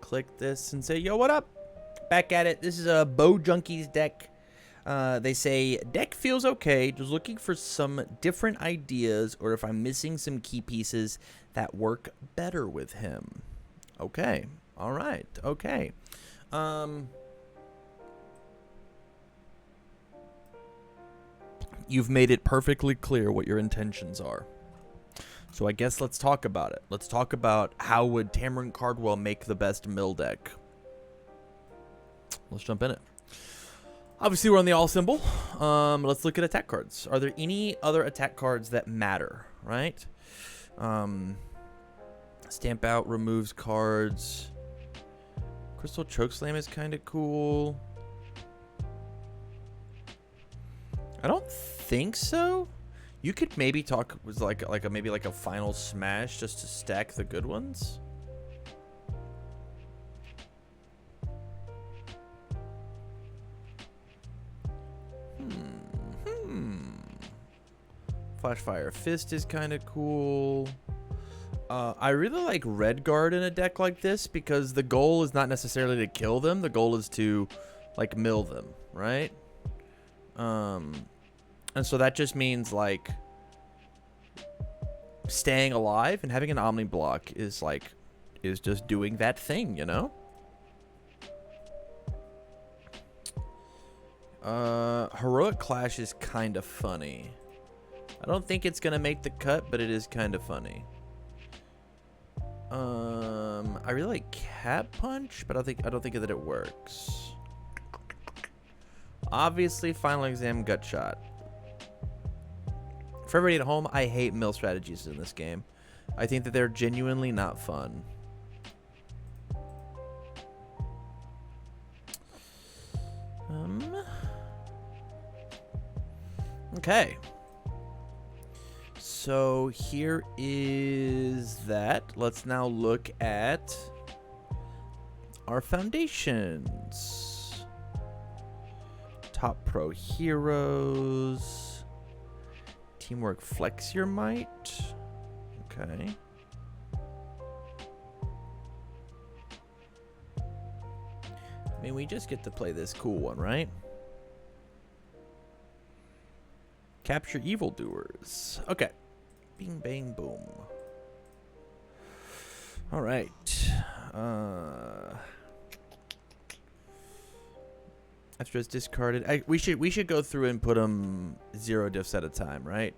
click this and say, yo, what up? Back at it. This is a Bow Junkies deck. They say, deck feels okay, just looking for some different ideas or if I'm missing some key pieces that work better with him. Okay. All right. Okay. You've made it perfectly clear what your intentions are. So I guess let's talk about it. Let's talk about how would Cardwell make the best mill deck. Let's jump in it. Obviously, we're on the all symbol. Let's look at attack cards. Are there any other attack cards that matter, right? Stamp out removes cards. Crystal Chokeslam is kind of cool. I don't think so. You could maybe talk was like a final smash just to stack the good ones. Flashfire Fist is kind of cool. I really like Red Guard in a deck like this because the goal is not necessarily to kill them. The goal is to like mill them, right? And so that just means like staying alive and having an Omni block is just doing that thing, you know? Heroic Clash is kind of funny. I don't think it's gonna make the cut, but it is kind of funny. I really like Cat Punch, but I don't think that it works. Obviously, Final Exam Gut Shot. For everybody at home, I hate mill strategies in this game. I think that they're genuinely not fun. Okay. So here is that. Let's now look at our foundations. Top Pro Heroes. Teamwork Flex Your Might. Okay. I mean, we just get to play this cool one, right? Capture Evildoers. Okay. Bing, bang, boom. All right. After it's discarded, we should go through and put them 0 diffs at a time, right?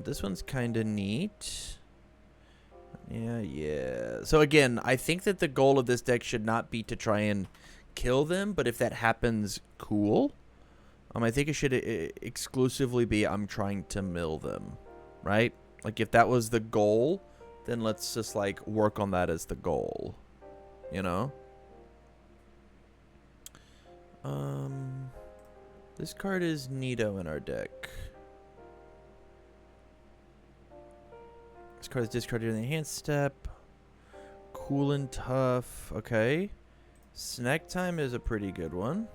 This one's kind of neat. Yeah. So again, I think that the goal of this deck should not be to try and kill them, but if that happens, cool. I think it should exclusively be I'm trying to mill them, right? Like if that was the goal, then let's just like work on that as the goal, you know? This card is neato in our deck. This card is discarded in the hand step. Cool and tough. Okay. Snack Time is a pretty good one.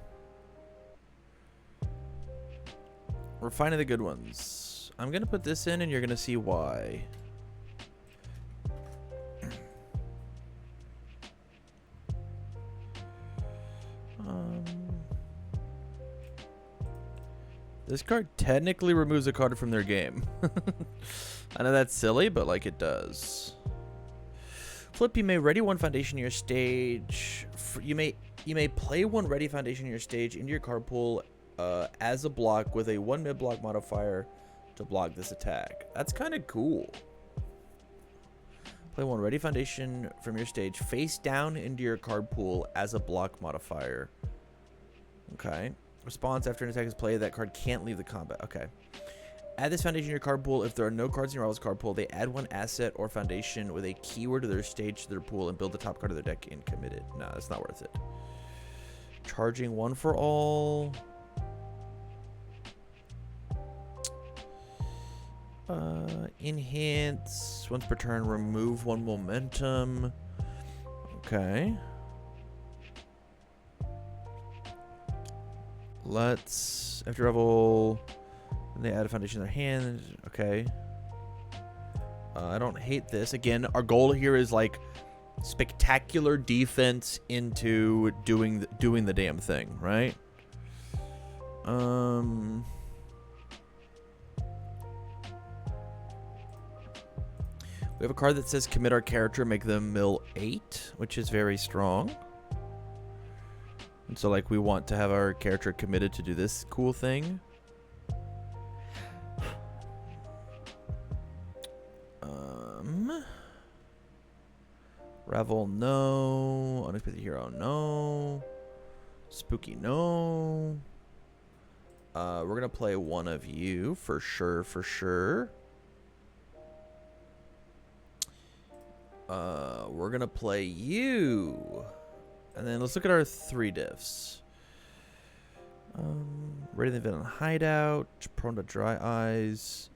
We're finding the good ones. I'm going to put this in and you're going to see why. This card technically removes a card from their game. I know that's silly, but like it does. Flip, you may ready one foundation in your stage. You may play one ready foundation in your stage into your card pool as a block with a 1 mid block modifier to block this attack. That's kind of cool. Play one ready foundation from your stage face down into your card pool as a block modifier. Okay. Response after an attack is played, that card can't leave the combat. Okay. Add this foundation to your card pool. If there are no cards in your rival's card pool, they add one asset or foundation with a keyword to their stage to their pool and build the top card of their deck in committed. No, that's not worth it. Charging one for all. Enhance. Once per turn, remove one momentum. Okay. Let's, after revel, they add a foundation in their hand. Okay. I don't hate this. Again, our goal here is like spectacular defense into doing the damn thing, right? We have a card that says commit our character, make them mill 8, which is very strong. And so, like, we want to have our character committed to do this cool thing. Revel, no. Unexpected hero, no. Spooky, no. We're going to play one of you for sure, for sure. We're going to play you. And then let's look at our 3 diffs. Ready to villain hideout. Prone to dry eyes.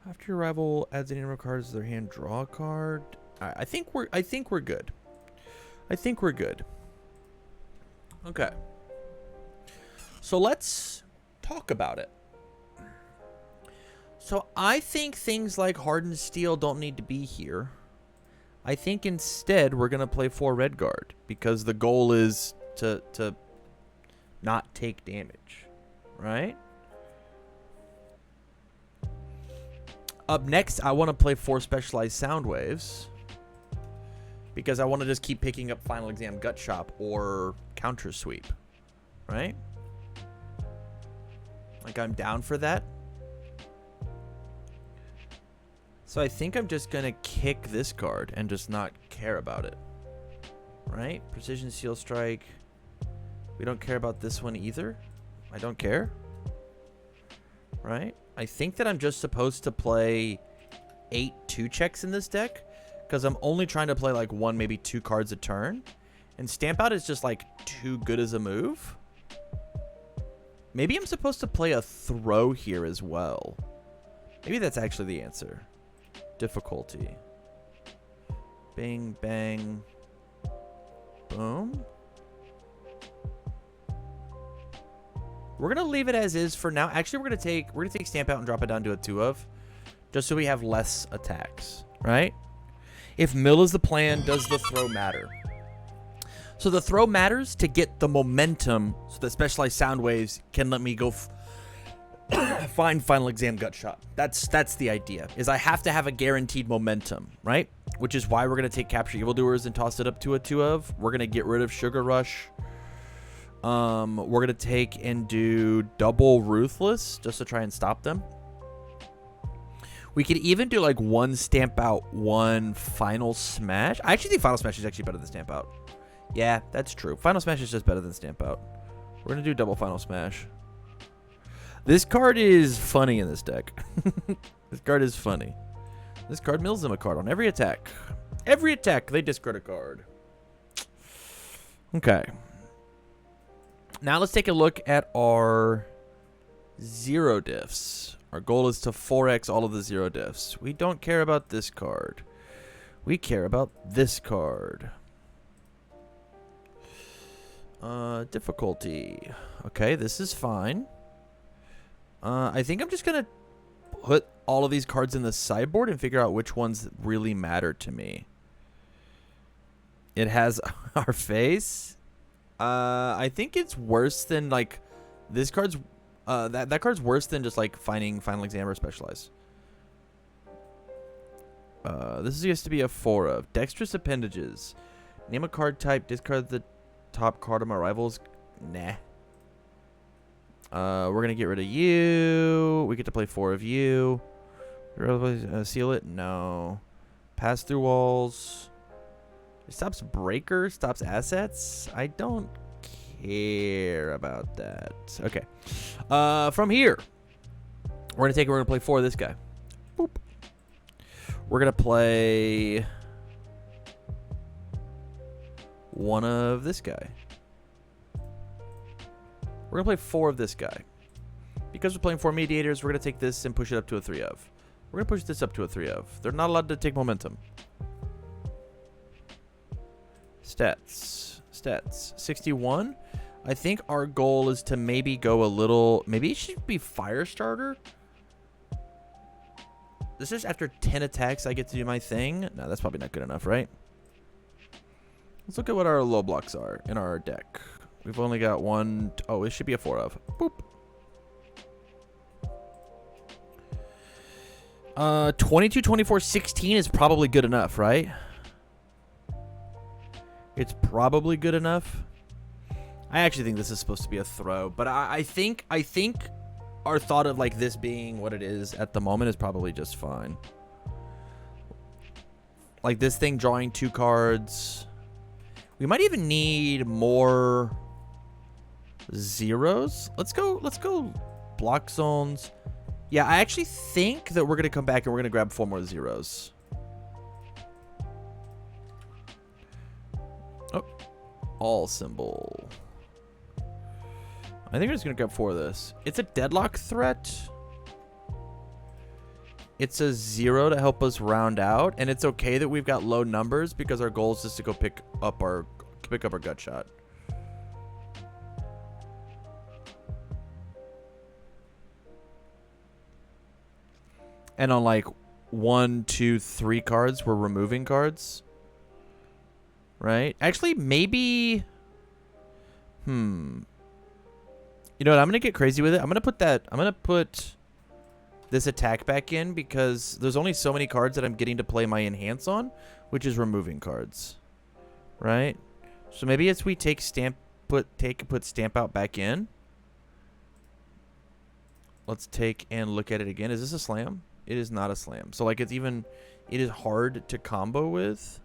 After your rival adds any number of cards to their hand, draw a card. I think we're good. I think we're good. Okay. So let's talk about it. So I think things like Hardened Steel don't need to be here. I think instead we're going to play 4 red guard because the goal is to not take damage, right? Up next, I want to play 4 specialized sound waves because I want to just keep picking up Final Exam Gut Shop or Counter Sweep, right? Like, I'm down for that. So I think I'm just going to kick this card and just not care about it, right? Precision Seal Strike. We don't care about this one either. I don't care, right? I think that I'm just supposed to play 8 2-checks in this deck because I'm only trying to play like 1, maybe 2 cards a turn. And Stamp Out is just like too good as a move. Maybe I'm supposed to play a throw here as well. Maybe that's actually the answer. Difficulty. Bing, bang, boom. We're gonna leave it as is for now. Actually, we're gonna take Stamp Out and drop it down to a 2 of, just so we have less attacks, right? If mill is the plan, does the throw matter? So the throw matters to get the momentum, so that Specialized Sound Waves can let me go find Final Exam Gut Shot. That's the idea. Is I have to have a guaranteed momentum, right? Which is why we're gonna take Capture Evildoers and toss it up to a 2 of. We're gonna get rid of Sugar Rush. We're gonna take and do double Ruthless just to try and stop them. We could even do like 1 Stamp Out, 1 Final Smash. I actually think Final Smash is actually better than Stamp Out. Yeah, that's true. Final Smash is just better than Stamp Out. We're gonna do double Final Smash. This card is funny in this deck. This card is funny. This card mills them a card on every attack. Every attack, they discard a card. Okay. Now let's take a look at our zero diffs. Our goal is to 4x all of the zero diffs. We don't care about this card. We care about this card. Difficulty. Okay, this is fine. I think I'm just going to put all of these cards in the sideboard and figure out which ones really matter to me. It has our face. I think it's worse than, like, this card's, that card's worse than just, like, finding Final Exam or Specialize. This is used to be a 4 of. Dexterous Appendages. Name a card type, discard the top card of my rivals. Nah. We're going to get rid of you. We get to play 4 of you. Seal it? No. Pass through walls. It stops breaker, stops assets. I don't care about that. Okay. From here, we're going to play 4 of this guy. Boop. We're going to play 1 of this guy. We're going to play 4 of this guy. Because we're playing 4 mediators, we're going to take this and push it up to a 3 of. We're going to push this up to a 3 of. They're not allowed to take momentum. Stats. 61. I think our goal is to maybe go a little... Maybe it should be Firestarter. This is after 10 attacks I get to do my thing. No, that's probably not good enough, right? Let's look at what our low blocks are in our deck. We've only got one. Oh, it should be a 4 of. Boop. 22, 24, 16 is probably good enough, right? It's probably good enough. I actually think this is supposed to be a throw, but I think our thought of like this being what it is at the moment is probably just fine. Like this thing drawing 2 cards. We might even need more zeros. Let's go block zones. Yeah, I actually think that we're going to come back and we're going to grab 4 more zeros. Oh, all symbol. I think we're just going to grab 4 of this. It's a deadlock threat. It's a 0 to help us round out, and it's okay that we've got low numbers because our goal is just to go pick up our gut shot. And on like 1, 2, 3 cards, we're removing cards. Right? Actually, maybe. You know what? I'm gonna get crazy with it. I'm gonna put this attack back in because there's only so many cards that I'm getting to play my enhance on, which is removing cards. Right? So maybe as we take put stamp out back in. Let's take and look at it again. Is this a slam? It is not a slam. So like it is hard to combo with.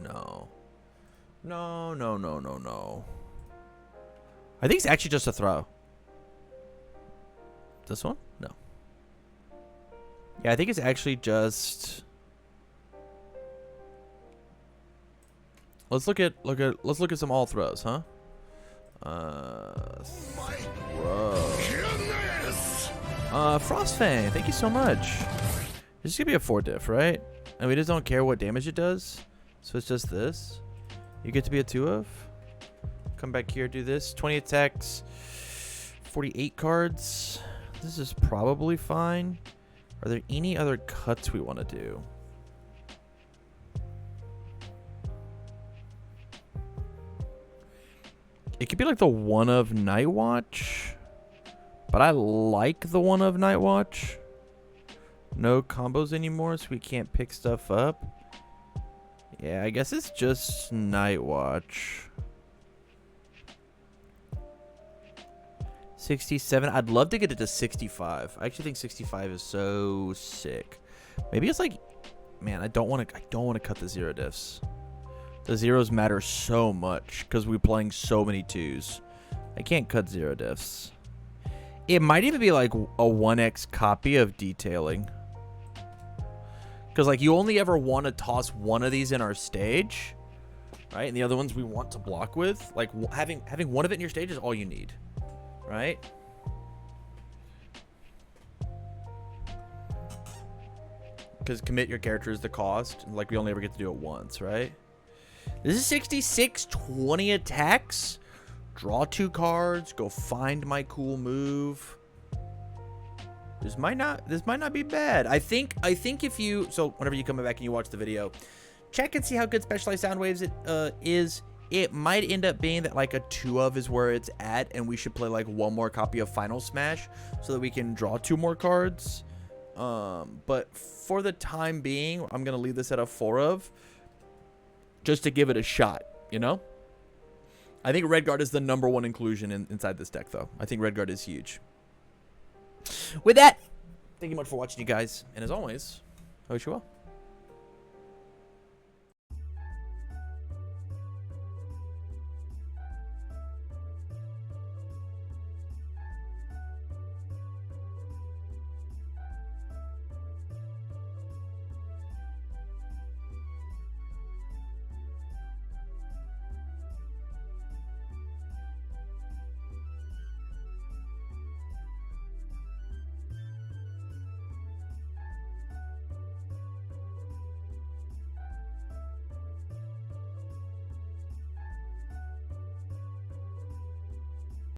No. No. I think it's actually just a throw. This one? No. Yeah, I think it's actually just. Let's look at some all throws, huh? Frostfang, thank you so much. This is gonna be a 4 diff, right? And we just don't care what damage it does. So it's just this. You get to be a 2 of. Come back here, do this. 20 attacks, 48 cards. This is probably fine. Are there any other cuts we want to do? It could be like the 1 of Night Watch. But I like the 1 of Night Watch. No combos anymore, so we can't pick stuff up. Yeah, I guess it's just Night Watch. 67. I'd love to get it to 65. I actually think 65 is so sick. Maybe it's like, man, I don't want to cut the 0 diffs. The zeros matter so much because we're playing so many 2s. I can't cut 0 diffs. It might even be like a 1x copy of detailing. Because like you only ever want to toss 1 of these in our stage, right? And the other ones we want to block with. Like having 1 of it in your stage is all you need, right? Because commit your character is the cost. Like we only ever get to do it once, right? This is 66, 20 attacks. Draw 2 cards. Go find my cool move. This might not be bad. I think if you, so whenever you come back and you watch the video, check and see how good Specialized Sound Waves it is. It might end up being that like a 2 of is where it's at, and we should play like 1 more copy of Final Smash so that we can draw 2 more cards. But for the time being, I'm gonna leave this at a 4 of, just to give it a shot. You know. I think Redguard is the #1 inclusion inside this deck, though. I think Redguard is huge. With that, thank you much for watching, you guys. And as always, I wish you well.